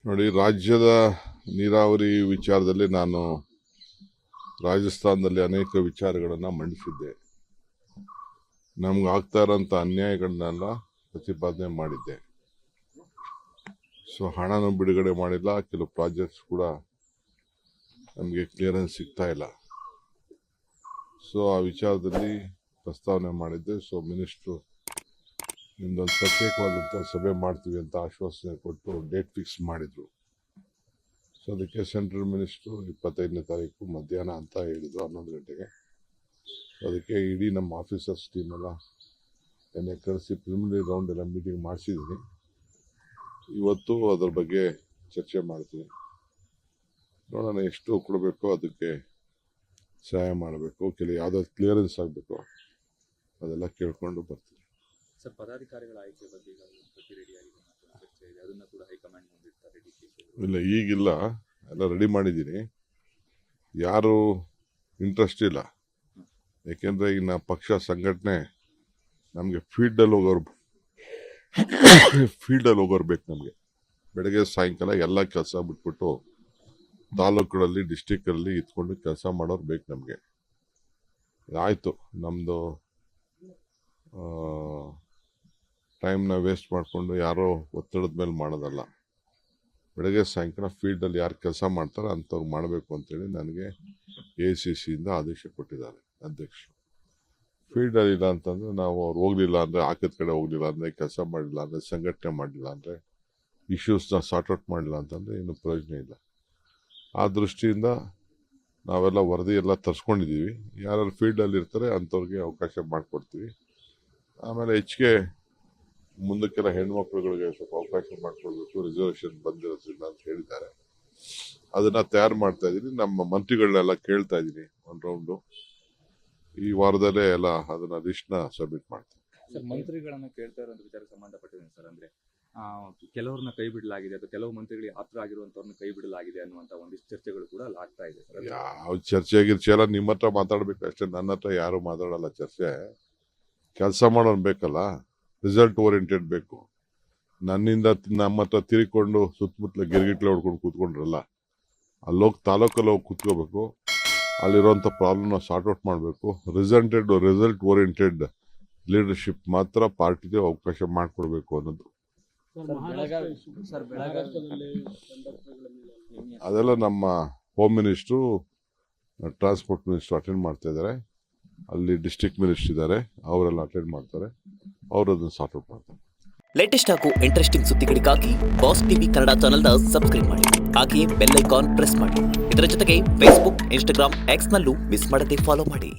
ನೋಡಿ, ರಾಜ್ಯದ ನೀರಾವರಿ ವಿಚಾರದಲ್ಲಿ ನಾನು ರಾಜಸ್ಥಾನದಲ್ಲಿ ಅನೇಕ ವಿಚಾರಗಳನ್ನು ಮಂಡಿಸಿದ್ದೆ. ನಮ್ಗೆ ಆಗ್ತಾ ಇರೋಂಥ ಅನ್ಯಾಯಗಳನ್ನೆಲ್ಲ ಪ್ರತಿಪಾದನೆ ಮಾಡಿದ್ದೆ. ಸೊ ಹಣನೂ ಬಿಡುಗಡೆ ಮಾಡಿಲ್ಲ, ಕೆಲವು ಪ್ರಾಜೆಕ್ಟ್ಸ್ ಕೂಡ ನಮಗೆ ಕ್ಲಿಯರೆನ್ಸ್ ಸಿಗ್ತಾ ಇಲ್ಲ. ಸೊ ಆ ವಿಚಾರದಲ್ಲಿ ಪ್ರಸ್ತಾವನೆ ಮಾಡಿದ್ದೆ. ಸೊ ಮಿನಿಸ್ಟ್ರು ನಿಮ್ದೊಂದು ಪ್ರತ್ಯೇಕವಾದಂಥ ಸಭೆ ಮಾಡ್ತೀವಿ ಅಂತ ಆಶ್ವಾಸನೆ ಕೊಟ್ಟು ಡೇಟ್ ಫಿಕ್ಸ್ ಮಾಡಿದರು. ಸೊ ಅದಕ್ಕೆ ಸೆಂಟ್ರಲ್ ಮಿನಿಸ್ಟ್ರು 25ನೇ ತಾರೀಕು ಮಧ್ಯಾಹ್ನ ಅಂತ ಹೇಳಿದರು, 11 ಗಂಟೆಗೆ. ಸೊ ಅದಕ್ಕೆ ಇಡೀ ನಮ್ಮ ಆಫೀಸರ್ಸ್ ಟೀಮ್ ಎಲ್ಲ ಎಣ್ಣೆ ಕಳಿಸಿ ಪ್ರಿಲಿಮಿನರಿ ರೌಂಡ್ ಎಲ್ಲ ಮೀಟಿಂಗ್ ಮಾಡಿಸಿದ್ದೀನಿ. ಇವತ್ತು ಅದರ ಬಗ್ಗೆ ಚರ್ಚೆ ಮಾಡ್ತೀನಿ. ನೋಡೋಣ, ಎಷ್ಟು ಕೊಡಬೇಕು, ಅದಕ್ಕೆ ಸಹಾಯ ಮಾಡಬೇಕು, ಯಾವುದಾದ್ರು ಕ್ಲಿಯರೆನ್ಸ್ ಆಗಬೇಕು, ಅದೆಲ್ಲ ಕೇಳ್ಕೊಂಡು ಬರ್ತೀನಿ. ಸರ್, ಪದಾಧಿಕಾರಿಗಳ ಆಯ್ಕೆ ಬಗ್ಗೆ ರೆಡಿ ಆಗಿದೆ, ಚರ್ಚೆ ಇದೆ, ಅದನ್ನ ಕೂಡ ಹೈಕಮಾಂಡ್ ಮುಂದಿಡ್ತಾರೆ. ಇಲ್ಲ, ಈಗಿಲ್ಲ, ಎಲ್ಲ ರೆಡಿ ಮಾಡಿದ್ದೀನಿ. ಯಾರು ಇಂಟ್ರೆಸ್ಟ್ ಇಲ್ಲ, ಯಾಕೆಂದರೆ ಈಗ ಪಕ್ಷ ಸಂಘಟನೆ ನಮಗೆ ಫೀಲ್ಡಲ್ಲಿ ಹೋಗೋರು ಬೇಕು. ನಮಗೆ ಬೆಳಗ್ಗೆ ಸಾಯಂಕಾಲ ಎಲ್ಲ ಕೆಲಸ ಬಿಟ್ಬಿಟ್ಟು ತಾಲೂಕುಗಳಲ್ಲಿ ಡಿಸ್ಟಿಕ್ಕಲ್ಲಿ ಇತ್ಕೊಂಡು ಕೆಲಸ ಮಾಡೋರು ಬೇಕು ನಮಗೆ. ಆಯಿತು, ನಮ್ಮದು ಟೈಮ್ನ ವೇಸ್ಟ್ ಮಾಡಿಕೊಂಡು ಯಾರೋ ಒತ್ತಡದ ಮೇಲೆ ಮಾಡೋದಲ್ಲ. ಬೆಳಗ್ಗೆ ಸಾಯಂಕಾಲ ಫೀಲ್ಡಲ್ಲಿ ಯಾರು ಕೆಲಸ ಮಾಡ್ತಾರೆ ಅಂಥವ್ರು ಮಾಡಬೇಕು ಅಂತೇಳಿ ನನಗೆ ACCಯಿಂದ ಆದೇಶ ಕೊಟ್ಟಿದ್ದಾರೆ ಅಧ್ಯಕ್ಷರು. ಫೀಲ್ಡಲ್ಲಿ ಇಲ್ಲ ಅಂತಂದರೆ ನಾವು ಅವ್ರು ಹೋಗಲಿಲ್ಲ ಅಂದರೆ, ಹಾಕಿದ ಕಡೆ ಹೋಗಲಿಲ್ಲ ಅಂದರೆ, ಕೆಲಸ ಮಾಡಲಿಲ್ಲ ಅಂದರೆ, ಸಂಘಟನೆ ಮಾಡಲಿಲ್ಲ ಅಂದರೆ, ಇಶ್ಯೂಸ್ನ ಸಾರ್ಟ್ಔಟ್ ಮಾಡಲಿಲ್ಲ ಅಂತಂದರೆ ಏನು ಪ್ರಯೋಜನ ಇಲ್ಲ. ಆ ದೃಷ್ಟಿಯಿಂದ ನಾವೆಲ್ಲ ವರದಿ ಎಲ್ಲ ತರಿಸ್ಕೊಂಡಿದ್ದೀವಿ. ಯಾರು ಫೀಲ್ಡಲ್ಲಿ ಇರ್ತಾರೆ ಅಂಥವ್ರಿಗೆ ಅವಕಾಶ ಮಾಡಿಕೊಡ್ತೀವಿ. ಆಮೇಲೆ ಹೆಚ್ಚಿಗೆ ಮುಂದಕ್ಕೆಲ್ಲ ಹೆಣ್ಮಕ್ಳುಗಳಿಗೆ ಸ್ವಲ್ಪ ಅವಕಾಶ ಮಾಡಿಕೊಡ್ಬೇಕು, ರಿಸರ್ವೇಷನ್ ಬಂದಿರೋದ್ರಿಂದ ಅಂತ ಹೇಳಿದ್ದಾರೆ. ಅದನ್ನು ತಯಾರು ಮಾಡ್ತಾ ಇದ್ದೀನಿ. ನಮ್ಮ ಮಂತ್ರಿಗಳನ್ನೆಲ್ಲ ಕೇಳ್ತಾ ಇದ್ದೀನಿ. ಒಂದು ರೌಂಡು ಈ ವಾರದಲ್ಲೇ ಎಲ್ಲ ಅದನ್ನ ಲಿಸ್ಟ್ನ ಸಬ್ಮಿಟ್ ಮಾಡ್ತೀನಿ. ಸರ್, ಮಂತ್ರಿಗಳನ್ನ ಕೇಳ್ತಾ ಇರೋ ವಿಚಾರಕ್ಕೆ ಸಂಬಂಧಪಟ್ಟಿದೆ ಸರ್. ಅಂದ್ರೆ ಕೆಲವ್ರನ್ನ ಕೈ ಬಿಡಲಾಗಿದೆ, ಅಥವಾ ಕೆಲವು ಮಂತ್ರಿಗಳಿಗೆ ಆಪ್ತ ಆಗಿರುವಂತವ್ರನ್ನ ಕೈ ಬಿಡಲಾಗಿದೆ ಅನ್ನುವಂತ ಒಂದಿಷ್ಟು ಚರ್ಚೆಗಳು ಕೂಡ ಆಗ್ತಾ ಇದೆ ಸರ್. ಯಾವ ಚರ್ಚೆ ಗಿರ್ಚೆ ನಿಮ್ಮ ಹತ್ರ ಮಾತಾಡ್ಬೇಕು ಅಷ್ಟೇ, ನನ್ನ ಹತ್ರ ಯಾರು ಮಾತಾಡಲ್ಲ. ಚರ್ಚೆ ಕೆಲಸ ಮಾಡೋನ್ ಬೇಕಲ್ಲ, ರಿಸಲ್ಟ್ ಓರಿಯೆಂಟೆಡ್ ಬೇಕು. ನನ್ನಿಂದ ನಮ್ಮ ಹತ್ರ ತಿರ್ಕೊಂಡು ಸುತ್ತಮುತ್ತಲ ಗಿರ್ಗಿಟ್ಲೆ ಹೊಡ್ಕೊಂಡು ಕೂತ್ಕೊಂಡ್ರಲ್ಲ, ಅಲ್ಲೋಗಿ ತಾಲೂಕಲ್ಲಿ ಹೋಗಿ ಕೂತ್ಕೋಬೇಕು. ಅಲ್ಲಿರುವಂಥ ಪ್ರಾಬ್ಲಮ್ನ ಸಾರ್ಟ್ಔಟ್ ಮಾಡಬೇಕು. ರಿಸಲ್ಟ್ ಓರಿಯೆಂಟೆಡ್ ಲೀಡರ್ಶಿಪ್ ಮಾತ್ರ ಪಾರ್ಟಿಗೆ ಅವಕಾಶ ಮಾಡಿಕೊಡ್ಬೇಕು ಅನ್ನೋದು. ಅದೆಲ್ಲ ನಮ್ಮ home minister, transport minister attend ಮಾಡ್ತಾ ಇದ್ದಾರೆ. ಅಲ್ಲಿ ಡಿಸ್ಟ್ರಿಕ್ಟ್ ಮಿನಿಸ್ಟರ್ ಇದ್ದಾರೆ, ಅವರೆಲ್ಲ ಅಟೆಂಡ್ ಮಾಡ್ತಾರೆ. ಅವರು ಅದನ್ನು ಸಾರ್ಟ್ಔಟ್ ಮಾಡ್ತಾರೆ. ಲೇಟೆಸ್ಟ್ ಹಾಗೂ ಇಂಟ್ರೆಸ್ಟಿಂಗ್ ಸುದ್ದಿಗಳಿಗಾಗಿ ಬಾಸ್ ಟಿವಿ ಕನ್ನಡ ಚಾನೆಲ್ನ ಸಬ್ಸ್ಕ್ರೈಬ್ ಮಾಡಿ. ಹಾಗೆಯೇ ಬೆಲ್ ಐಕಾನ್ ಪ್ರೆಸ್ ಮಾಡಿ. ಇದರ ಜೊತೆಗೆ ಫೇಸ್ಬುಕ್, ಇನ್ಸ್ಟಾಗ್ರಾಮ್, ಎಕ್ಸ್ನಲ್ಲೂ ಮಿಸ್ ಮಾಡದೆ ಫಾಲೋ ಮಾಡಿ.